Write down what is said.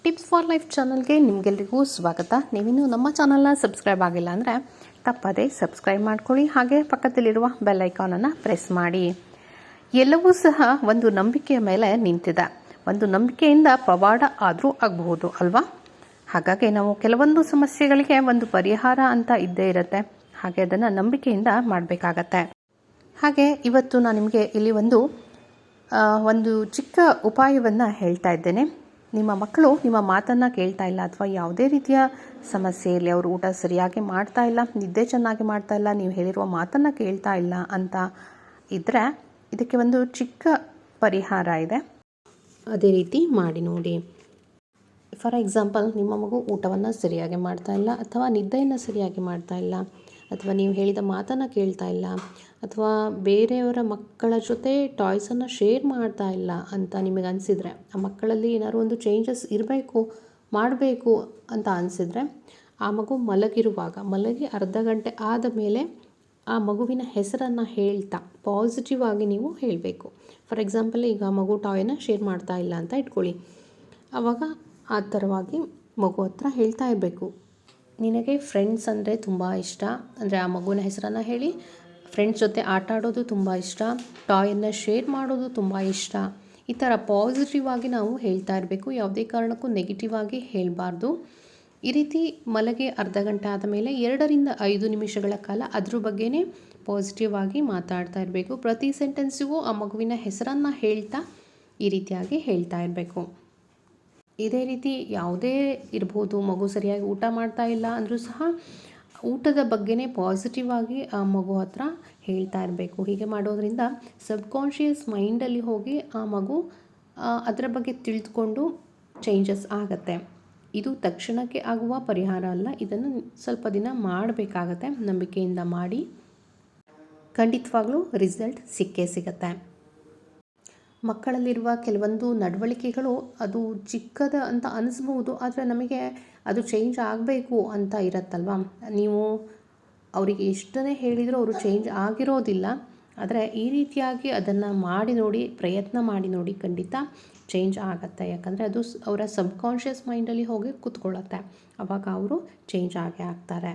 Tips for life ಚಾನಲ್ಗೆ ನಿಮಗೆಲ್ಲರಿಗೂ ಸ್ವಾಗತ. ನೀವಿನ್ನೂ ನಮ್ಮ ಚಾನಲ್ನ ಸಬ್ಸ್ಕ್ರೈಬ್ ಆಗಿಲ್ಲ ಅಂದರೆ ತಪ್ಪದೇ ಸಬ್ಸ್ಕ್ರೈಬ್ ಮಾಡ್ಕೊಳ್ಳಿ, ಹಾಗೆ ಪಕ್ಕದಲ್ಲಿರುವ ಬೆಲ್ ಐಕಾನನ್ನು ಪ್ರೆಸ್ ಮಾಡಿ. ಎಲ್ಲವೂ ಸಹ ಒಂದು ನಂಬಿಕೆಯ ಮೇಲೆ ನಿಂತಿದೆ. ಒಂದು ನಂಬಿಕೆಯಿಂದ ಪವಾಡ ಆದರೂ ಆಗಬಹುದು ಅಲ್ವಾ? ಹಾಗಾಗಿ ನಾವು ಕೆಲವೊಂದು ಸಮಸ್ಯೆಗಳಿಗೆ ಒಂದು ಪರಿಹಾರ ಅಂತ ಇದ್ದೇ ಇರುತ್ತೆ, ಹಾಗೆ ಅದನ್ನು ನಂಬಿಕೆಯಿಂದ ಮಾಡಬೇಕಾಗತ್ತೆ. ಹಾಗೆ ಇವತ್ತು ನಾನು ನಿಮಗೆ ಇಲ್ಲಿ ಒಂದು ಚಿಕ್ಕ ಉಪಾಯವನ್ನು ಹೇಳ್ತಾ ಇದ್ದೇನೆ. ನಿಮ್ಮ ಮಕ್ಕಳು ನಿಮ್ಮ ಮಾತನ್ನು ಕೇಳ್ತಾ ಇಲ್ಲ, ಅಥವಾ ಯಾವುದೇ ರೀತಿಯ ಸಮಸ್ಯೆ ಇರಲಿ, ಅವರು ಊಟ ಸರಿಯಾಗಿ ಮಾಡ್ತಾ ಇಲ್ಲ, ನಿದ್ದೆ ಚೆನ್ನಾಗಿ ಮಾಡ್ತಾ ಇಲ್ಲ, ನೀವು ಹೇಳಿರುವ ಮಾತನ್ನು ಕೇಳ್ತಾ ಇಲ್ಲ ಅಂತ ಇದ್ದರೆ ಇದಕ್ಕೆ ಒಂದು ಚಿಕ್ಕ ಪರಿಹಾರ ಇದೆ. ಅದೇ ರೀತಿ ಮಾಡಿ ನೋಡಿ. ಫಾರ್ ಎಕ್ಸಾಂಪಲ್, ನಿಮ್ಮ ಮಗು ಊಟವನ್ನು ಸರಿಯಾಗಿ ಮಾಡ್ತಾ ಇಲ್ಲ, ಅಥವಾ ನಿದ್ದೆಯನ್ನು ಸರಿಯಾಗಿ ಮಾಡ್ತಾ ಇಲ್ಲ, ಅಥವಾ ನೀವು ಹೇಳಿದ ಮಾತನ್ನು ಕೇಳ್ತಾ ಇಲ್ಲ, ಅಥವಾ ಬೇರೆಯವರ ಮಕ್ಕಳ ಜೊತೆ ಟಾಯ್ಸನ್ನು ಶೇರ್ ಮಾಡ್ತಾ ಇಲ್ಲ ಅಂತ ನಿಮಗೆ ಅನಿಸಿದರೆ, ಆ ಮಕ್ಕಳಲ್ಲಿ ಏನಾದ್ರು ಒಂದು ಚೇಂಜಸ್ ಮಾಡಬೇಕು ಅಂತ ಅನಿಸಿದರೆ, ಆ ಮಗು ಮಲಗಿ ಅರ್ಧ ಗಂಟೆ ಆದ ಮೇಲೆ ಆ ಮಗುವಿನ ಹೆಸರನ್ನು ಹೇಳ್ತಾ ಪಾಸಿಟಿವ್ ಆಗಿ ನೀವು ಹೇಳಬೇಕು. ಫಾರ್ ಎಕ್ಸಾಂಪಲ್, ಈಗ ಮಗು ಟಾಯ್ನ ಶೇರ್ ಮಾಡ್ತಾ ಇಲ್ಲ ಅಂತ ಇಟ್ಕೊಳ್ಳಿ. ಆವಾಗ ಆ ಥರವಾಗಿ ಮಗು ಹತ್ರ ಹೇಳ್ತಾ ಇರಬೇಕು, ನಿನಗೆ ಫ್ರೆಂಡ್ಸ್ ಅಂದರೆ ತುಂಬ ಇಷ್ಟ, ಅಂದರೆ ಆ ಮಗುವಿನ ಹೆಸರನ್ನು ಹೇಳಿ, ಫ್ರೆಂಡ್ಸ್ ಜೊತೆ ಆಟ ಆಡೋದು ತುಂಬ ಇಷ್ಟ, ಟಾಯನ್ನು ಶೇರ್ ಮಾಡೋದು ತುಂಬ ಇಷ್ಟ. ಈ ಥರ ಪಾಸಿಟಿವ್ ಆಗಿ ನಾವು ಹೇಳ್ತಾ ಇರಬೇಕು, ಯಾವುದೇ ಕಾರಣಕ್ಕೂ ನೆಗೆಟಿವ್ ಆಗಿ ಹೇಳಬಾರ್ದು. ಈ ರೀತಿ ಮಲಗಿ ಅರ್ಧ ಗಂಟೆ ಆದ ಮೇಲೆ 2 ರಿಂದ 5 ನಿಮಿಷಗಳ ಕಾಲ ಅದ್ರ ಬಗ್ಗೆನೇ ಪಾಸಿಟಿವ್ ಆಗಿ ಮಾತಾಡ್ತಾ ಇರಬೇಕು. ಪ್ರತಿ ಸೆಂಟೆನ್ಸಿಗೂ ಆ ಮಗುವಿನ ಹೆಸರನ್ನು ಹೇಳ್ತಾ ಈ ರೀತಿಯಾಗಿ ಹೇಳ್ತಾ ಇರಬೇಕು. ಇದೇ ರೀತಿ ಯಾವುದೇ ಇರ್ಬೋದು, ಮಗು ಸರಿಯಾಗಿ ಊಟ ಮಾಡ್ತಾ ಇಲ್ಲ ಅಂದರೂ ಸಹ ಊಟದ ಬಗ್ಗೆನೇ ಪಾಸಿಟಿವ್ ಆಗಿ ಆ ಮಗು ಹತ್ರ ಹೇಳ್ತಾ ಇರಬೇಕು. ಹೀಗೆ ಮಾಡೋದ್ರಿಂದ ಸಬ್ಕಾನ್ಷಿಯಸ್ ಮೈಂಡಲ್ಲಿ ಹೋಗಿ ಆ ಮಗು ಅದರ ಬಗ್ಗೆ ತಿಳಿದುಕೊಂಡು ಚೇಂಜಸ್ ಆಗತ್ತೆ. ಇದು ತಕ್ಷಣಕ್ಕೆ ಆಗುವ ಪರಿಹಾರ ಅಲ್ಲ, ಇದನ್ನು ಸ್ವಲ್ಪ ದಿನ ಮಾಡಬೇಕಾಗತ್ತೆ. ನಂಬಿಕೆಯಿಂದ ಮಾಡಿ, ಖಂಡಿತವಾಗ್ಲೂ ರಿಸಲ್ಟ್ ಸಿಕ್ಕೇ ಸಿಗತ್ತೆ. ಮಕ್ಕಳಲ್ಲಿರುವ ಕೆಲವೊಂದು ನಡವಳಿಕೆಗಳು ಅದು ಚಿಕ್ಕದ ಅಂತ ಅನಿಸ್ಬಹುದು, ಆದರೆ ನಮಗೆ ಅದು ಚೇಂಜ್ ಆಗಬೇಕು ಅಂತ ಇರತ್ತಲ್ವ. ನೀವು ಅವರಿಗೆ ಎಷ್ಟನ್ನೇ ಹೇಳಿದರೂ ಅವರು ಚೇಂಜ್ ಆಗಿರೋದಿಲ್ಲ. ಆದರೆ ಈ ರೀತಿಯಾಗಿ ಅದನ್ನು ಮಾಡಿ ನೋಡಿ, ಪ್ರಯತ್ನ ಮಾಡಿ ನೋಡಿ, ಖಂಡಿತ ಚೇಂಜ್ ಆಗತ್ತೆ. ಯಾಕಂದರೆ ಅದು ಅವರ ಸಬ್ಕಾನ್ಷಿಯಸ್ ಮೈಂಡಲ್ಲಿ ಹೋಗಿ ಕೂತ್ಕೊಳ್ಳುತ್ತೆ. ಆವಾಗ ಅವರು ಚೇಂಜ್ ಆಗೇ ಆಗ್ತಾರೆ.